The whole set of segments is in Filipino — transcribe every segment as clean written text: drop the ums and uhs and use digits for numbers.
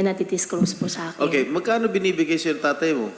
pinatidisclose po sa akin. Okay, magkano binibigay sa'yo ng tatay mo?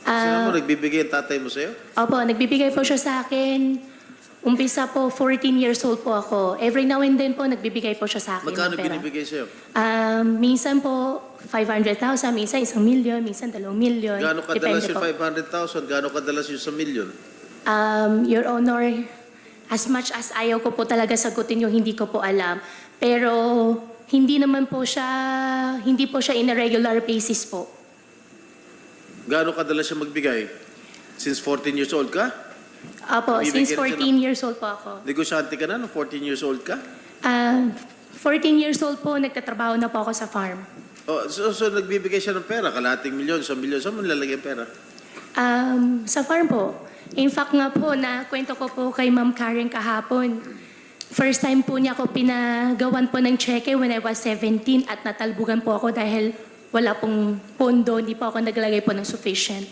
Sino mo nagbibigay ang tatay mo sa'yo? Opo, nagbibigay po siya sa akin. Umpisa po, 14 years old po ako. Every now and then po, nagbibigay po siya sa akin Magkano ng pera. binibigay sa'yo? Minsan po, 500,000, minsan 1,000,000, minsan 2,000,000. Gaano kadalas Depende yung po. 500,000? Gaano kadalas yung sa million? Your Honor, as much as ayaw ko po talaga sagutin yung hindi ko po alam. Pero hindi naman po siya, hindi po siya in a regular basis po. Gaano kadalas siya magbigay? Since 14 years old ka? Opo, Bibigyan since siya 14 years old po ako. Negosyante ka na nung 14 years old ka? 14 years old po, nagtatrabaho na po ako sa farm. Oh, so nagbibigay siya ng pera, kalating milyon, 1,000,000. Saan mo nilalagay ang pera? Sa farm po. In fact nga po, na kwento ko po kay Ma'am Karen kahapon. First time po niya ako pinagawan po ng cheque when I was 17 at natalbugan po ako dahil wala pong pondo, hindi po ako naglagay po ng sufficient.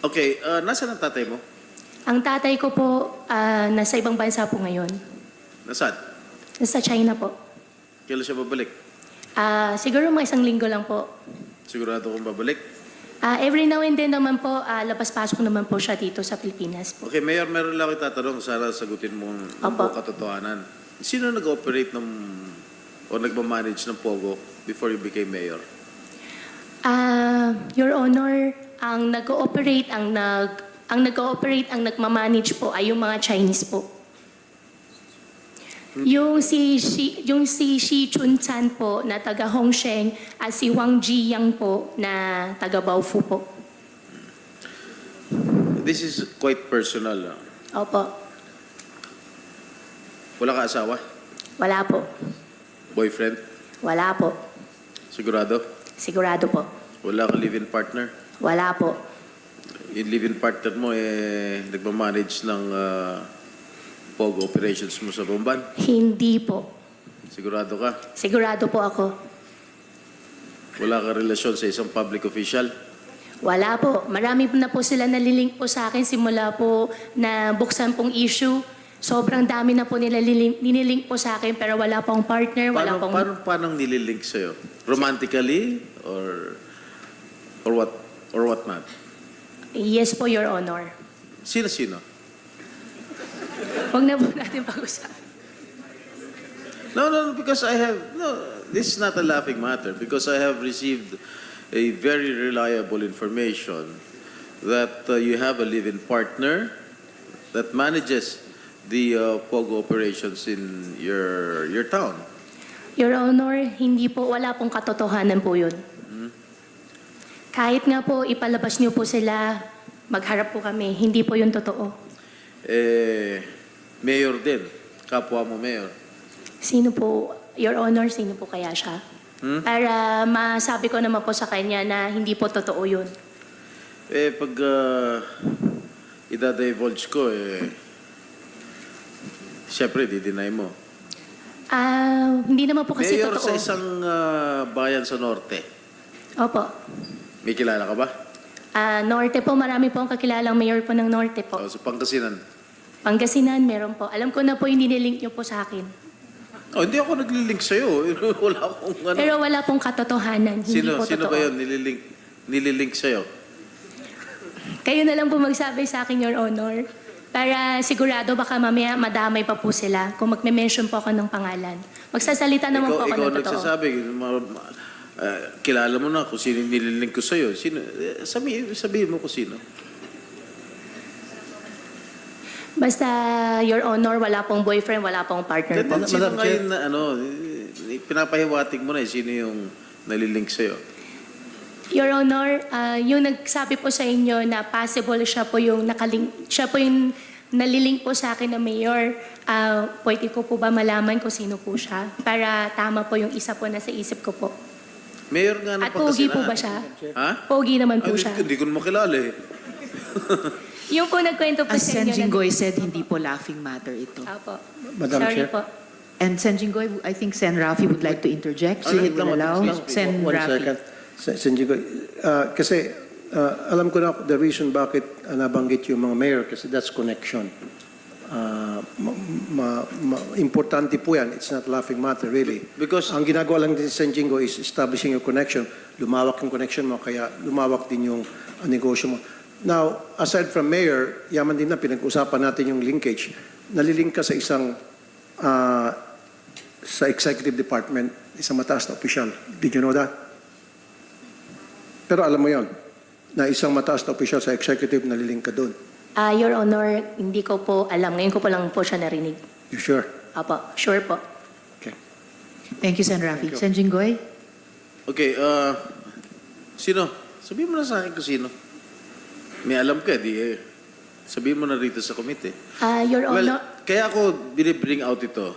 Okay, nasaan ang tatay mo? Ang tatay ko po, nasa ibang bansa po ngayon. Nasaan? Nasa China po. Kailan siya babalik? Siguro mga 1 linggo lang po. Sigurado kong babalik? Every now and then naman po, labas-pasok naman po siya dito sa Pilipinas po. Okay, Mayor, meron lang ako tatanong. Sana sagutin mo ang Opo. buong katotohanan. Sino nag-operate o nagmamanage ng Pogo before you became Mayor? Your Honor, ang nag-ooperate, ang nagmamanage po ay yung mga Chinese po. Yung si Shi Chun-chan po na taga Hongsheng at si Wang Jiyang po na taga Baofu po. This is quite personal. Opo. Wala ka asawa? Wala po. Boyfriend? Wala po. Sigurado? Sigurado po. Wala ka live-in partner? Wala po. Yung live-in partner mo, nagmamanage ng Pogo operations mo sa Bomban? Hindi po. Sigurado ka? Sigurado po ako. Wala ka relasyon sa isang public official? Wala po. Marami na po sila nalilink po sa akin simula po na buksan pong issue. Sobrang dami na po nila nililink po sa akin pero wala pong partner, wala pong... Paano nililink sa'yo? Romantically? Or what not? Yes po, Your Honor. Sino-sino? Huwag na po natin pag-usapan. No, because this is not a laughing matter because I have received a very reliable information that you have a live-in partner that manages the Pogo operations in your town. Your Honor, hindi po, wala pong katotohanan po yun. Kahit nga po ipalabas niyo po sila, magharap po kami, hindi po yun totoo. Mayor din. Kapwa mo mayor. Sino po, Your Honor, sino po kaya siya? Para masabi ko naman po sa kanya na hindi po totoo yun. Pag idadivulge ko, siyempre, di-deny mo. Hindi naman po kasi Mayor totoo. sa isang bayan sa norte. Opo. May kilala ka ba? Norte po, marami po ang kakilalang mayor po ng Norte po. Sa Pangasinan. Pangasinan, meron po. Alam ko na po yung nililink niyo po sa akin. Hindi ako naglilink sa'yo. Wala akong ano. Pero wala pong katotohanan. Hindi po Sino totoo. ba yun nililink sa'yo? Kayo na lang po magsabi sa akin, Your Honor. Para sigurado baka mamaya madamay pa po sila kung magme-mention po ako ng pangalan. Magsasalita naman po ako Ikaw ng totoo. nagsasabi. Kilala mo na kung sino nililink ko sa'yo. Sabihin mo kung sino. Basta, Your Honor, wala pong boyfriend, wala pong partner po. Sino ngayon na pinapahiwatig mo na sino yung nalilink sa'yo? Your Honor, yung nagsabi po sa inyo na possible siya po yung nalilink po sa akin na mayor, pwede ko po ba malaman kung sino po siya? Para tama po yung isa po na sa isip ko po. Mayor nga ng At pogi po ba siya? Ha? Pogi naman po siya. Hindi ko na makilala eh. Yung po nagkwento po As sa inyo. Sen Jinggoy said, hindi po laughing matter ito. Apo. Madam Sorry Chair. po. And Sen Jinggoy, I think Sen Rafi would like to interject. So Ano, you will allow please, please. Sen One Rafi. second. Senjigo, kasi alam ko na the reason bakit nabanggit yung mga mayor kasi that's connection. importante po yan. It's not a laughing matter, really. Because Ang ginagawa lang din sa San Jingo is establishing your connection. Lumawak yung connection mo, kaya lumawak din yung negosyo mo. Now, aside from mayor, yaman din na pinag-usapan natin yung linkage. Nalilink ka sa isang sa executive department, isang mataas na opisyal. Did you know that? Pero alam mo yon na isang mataas na opisyal sa executive, nalilink ka doon. Your Honor, hindi ko po alam. Ngayon ko po lang po siya narinig. You sure? Apo, sure po. Okay. Thank you, Sen. Rafi. Sen. Jinggoy? okay, sino? Sabihin mo na sa akin kung sino. May alam ka, di eh. Sabihin mo na rito sa committee. Your Well, Honor, kaya ako binibring out ito.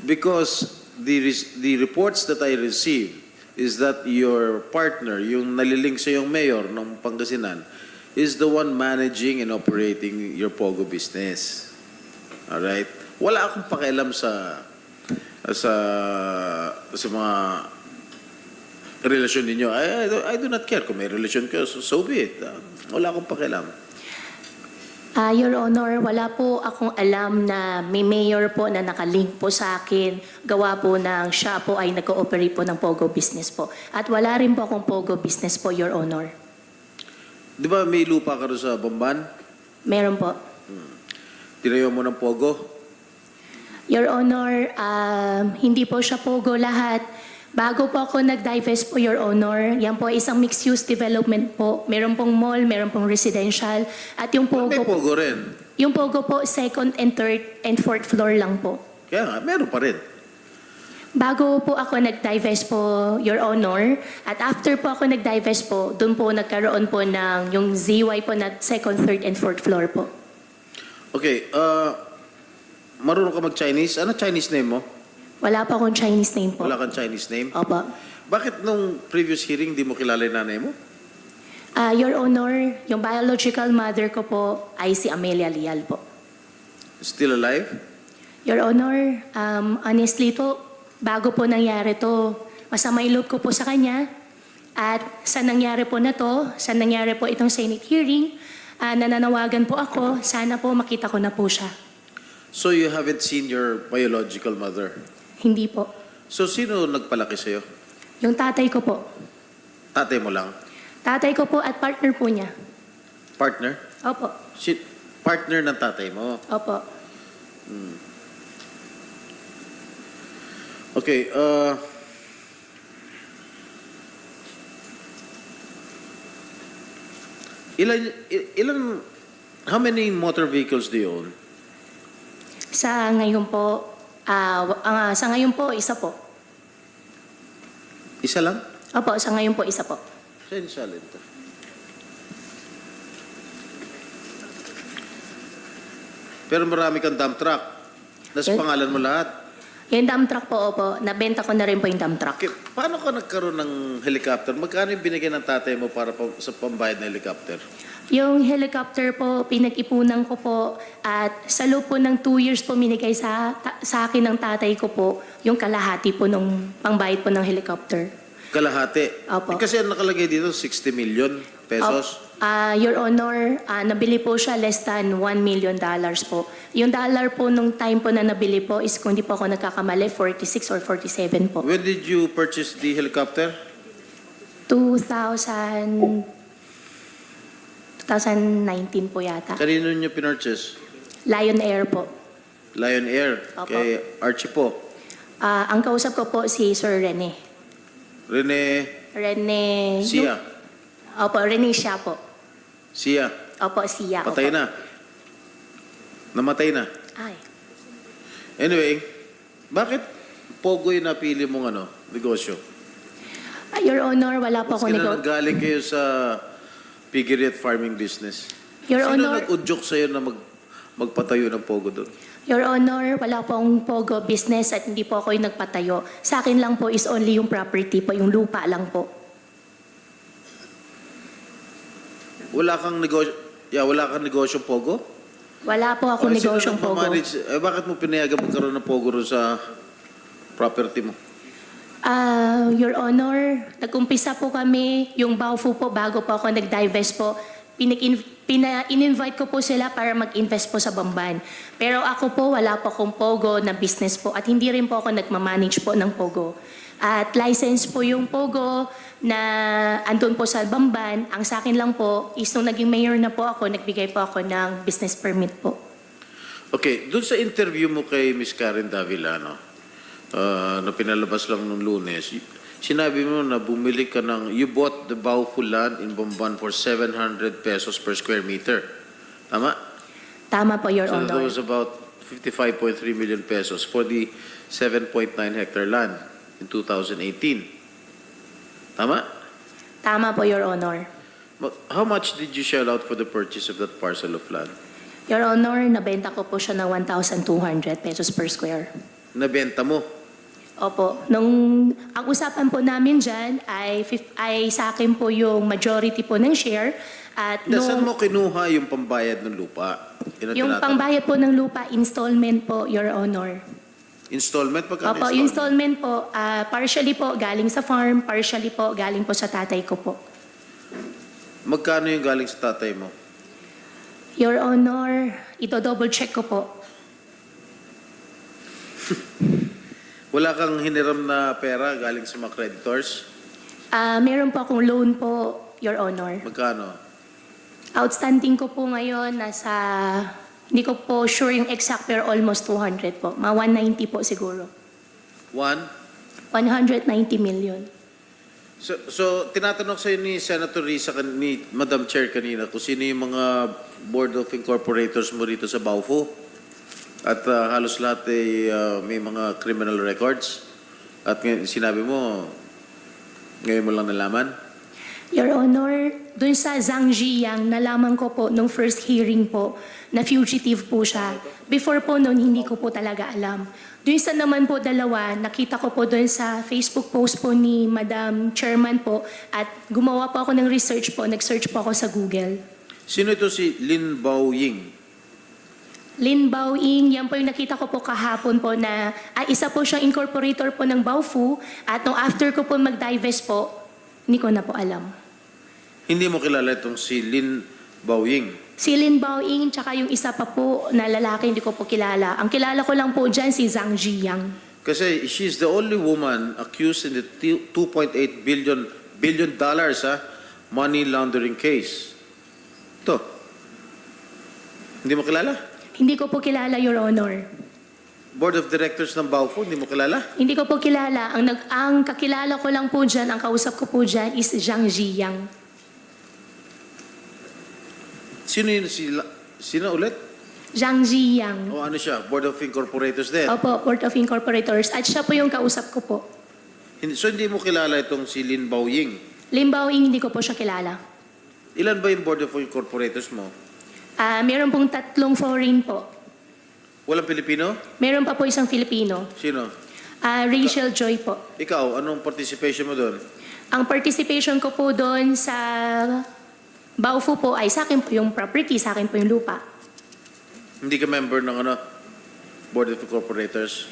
Because the reports that I received is that your partner, yung nalilink sa yung mayor ng Pangasinan, is the one managing and operating your Pogo business. Alright? Wala akong pakialam sa mga relasyon ninyo. I do not care kung may relasyon kayo, so be it. Wala akong pakialam. Your Honor, wala po akong alam na may mayor po na nakalink po sa akin. Gawa po ng siya po ay nag-ooperate po ng Pogo business po. At wala rin po akong Pogo business po, Your Honor. Di ba may lupa ka rin sa Bamban? Meron po. Tinayo mo ng Pogo? Your Honor, hindi po siya Pogo lahat. Bago po ako nag-divest po, Your Honor, yan po ay isang mixed-use development po. Meron pong mall, meron pong residential. At yung May Pogo, Pogo rin. yung Pogo po, second and third and fourth floor lang po. Kaya nga, meron pa rin. Bago po ako nag-divest po, Your Honor, at after po ako nag-divest po, doon po nagkaroon po ng yung ZY po na second, third, and fourth floor po. Okay, marunong ka mag-Chinese? Ano Chinese name mo? Wala pa akong Chinese name po. Wala kang Chinese name? Opo. Bakit nung previous hearing di mo kilala yung nanay mo? Your Honor, yung biological mother ko po ay si Amelia Lial po. Still alive? Your Honor, honestly to, bago po nangyari to, masama yung loob ko po sa kanya. At sa nangyari po na to, sa nangyari po itong Senate hearing, nananawagan po ako, sana po makita ko na po siya. So you haven't seen your biological mother? Hindi po. So sino nagpalaki sa'yo? Yung tatay ko po. Tatay mo lang? Tatay ko po at partner po niya. Partner? Opo. Partner ng tatay mo? Opo. Okay, how many motor vehicles do you own? Sa ngayon po, isa po. Isa lang? Opo, sa ngayon po, isa po. Saan salin to? Pero marami kang dump truck. Nasa Yes. pangalan mo lahat. Yung dump truck po, opo, nabenta ko na rin po yung dump truck. Okay, paano ka nagkaroon ng helicopter? Magkano yung binigay ng tatay mo para sa pambayad ng helicopter? Yung helicopter po, pinag-ipunan ko po at sa loob po ng 2 years po minigay sa akin ng tatay ko po yung kalahati po nung pangbayad po ng helicopter. Kalahati. Opo. Kasi ang nakalagay dito, 60 million pesos. Your Honor, nabili po siya less than $1 million po. Yung dollar po nung time po na nabili po is kung di po ako nagkakamali, 46 or 47 po. When did you purchase the helicopter? 2019 po yata. Kanino niyo pinurchase? Lion Air po. Lion Air. Opo. Kay Archie po. Ang kausap ko po si Sir Rene. Rene Sia. Opo, Rene siya po. Sia. Opo, siya. Patay opo. na. Namatay na. Ay. Anyway, bakit Pogo yung napili mong negosyo? Your Honor, wala po ako Mas nanggaling kayo sa piggery at farming business. Your Sino Honor, nag-udyok sa'yo na magpatayo ng Pogo doon? Your Honor, wala po akong Pogo business at hindi po ako yung nagpatayo. Sa akin lang po is only yung property po, yung lupa lang po. Wala kang negosyo Pogo? Wala po ako Sino negosyong Pogo. nagmamanage? Bakit mo pinayagan magkaroon ng Pogo ron sa property mo? Your Honor, nag-umpisa po kami, yung Baofu po, bago po ako nag-divest po, in-invite ko po sila para mag-invest po sa Bamban. Pero ako po, wala po akong Pogo na business po at hindi rin po ako nagmamanage po ng Pogo. At license po yung Pogo na andun po sa Bamban. Ang sa akin lang po is nung naging mayor na po ako, nagbigay po ako ng business permit po. Okay, dun sa interview mo kay Miss Karen Davila, na pinalabas lang nung Lunes, sinabi mo na bumili ka you bought the Baofu land in Bamban for 700 pesos per square meter. Tama? Tama po, Your So that Honor. was about 55.3 million pesos for the 7.9 hectare land in 2018. Tama? Tama po, Your Honor. How much did you shell out for the purchase of that parcel of land? Your Honor, nabenta ko po siya ng 1,200 pesos per square. Nabenta mo? Opo. Ang usapan po namin dyan ay sa akin po yung majority po ng share. At Saan mo kinuha yung pambayad ng lupa? Yun ang yung tinatanong. pangbayad po ng lupa, installment po, Your Honor. Installment? Pagkano Opo, installment po, partially po galing sa farm, partially po galing po sa tatay ko po. Magkano yung galing sa tatay mo? Your Honor, ito double check ko po. Wala kang hiniram na pera galing sa mga creditors? Meron po akong loan po, Your Honor. Magkano? Outstanding ko po ngayon, hindi ko po sure yung exact pero almost 200 po. Mga 190 po siguro. 190 million. So tinatanong sa'yo ni Senator Risa, ni Madam Chair kanina, kung sino yung mga Board of Incorporators mo rito sa Baofu. At halos lahat ay may mga criminal records. At sinabi mo, ngayon mo lang nalaman? Your Honor, dun sa Zhang Ziyang, nalaman ko po nung first hearing po na fugitive po siya. Before po noon, hindi ko po talaga alam. Dun sa naman po dalawa, nakita ko po dun sa Facebook post po ni Madam Chairman po at gumawa po ako ng research po, nag-search po ako sa Google. Sino ito si Lin Baoying? Lin Baoying, yan po yung nakita ko po kahapon po na isa po siyang incorporator po ng Baofu at nung after ko po mag-divest po, hindi ko na po alam. Hindi mo kilala itong si Lin Baoying? Si Lin Baoying, tsaka yung isa pa po na lalaki, hindi ko po kilala. Ang kilala ko lang po dyan, si Zhang Ziyang. Kasi she's the only woman accused in the $2.8 billion money laundering case. Ito. Hindi mo kilala? Hindi ko po kilala, Your Honor. Board of Directors ng Baofu, hindi mo kilala? Hindi ko po kilala. Ang kakilala ko lang po dyan, ang kausap ko po dyan is Zhang Ziyang. Sino ulit? Zhang Ziyang. O ano siya? Board of Incorporators din? Opo, Board of Incorporators. At siya po yung kausap ko po. So hindi mo kilala itong si Lin Baoying? Lin Baoying, hindi ko po siya kilala. Ilan ba yung Board of Incorporators mo? Meron pong 3 foreign po. Walang Pilipino? Meron pa po isang Filipino. Sino? Rachel Joy po. Ikaw, anong participation mo doon? Ang participation ko po doon sa Baofu po ay sa akin po yung property, sa akin po yung lupa. Hindi ka member ng Board of Incorporators?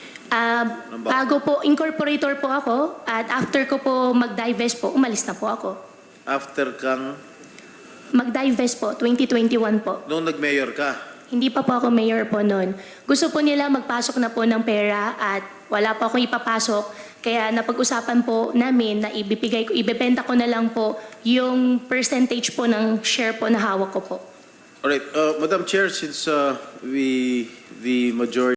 Bago po, incorporator po ako at after ko po mag-divest po, umalis na po ako. After kang, Mag-divest po, 2021 po. nung nag-mayor ka? Hindi pa po ako mayor po noon. Gusto po nila magpasok na po ng pera at wala po akong ipapasok. Kaya napag-usapan po namin na ibebenta ko na lang po yung percentage po ng share po na hawak ko po. Alright, Madam Chair, since the majority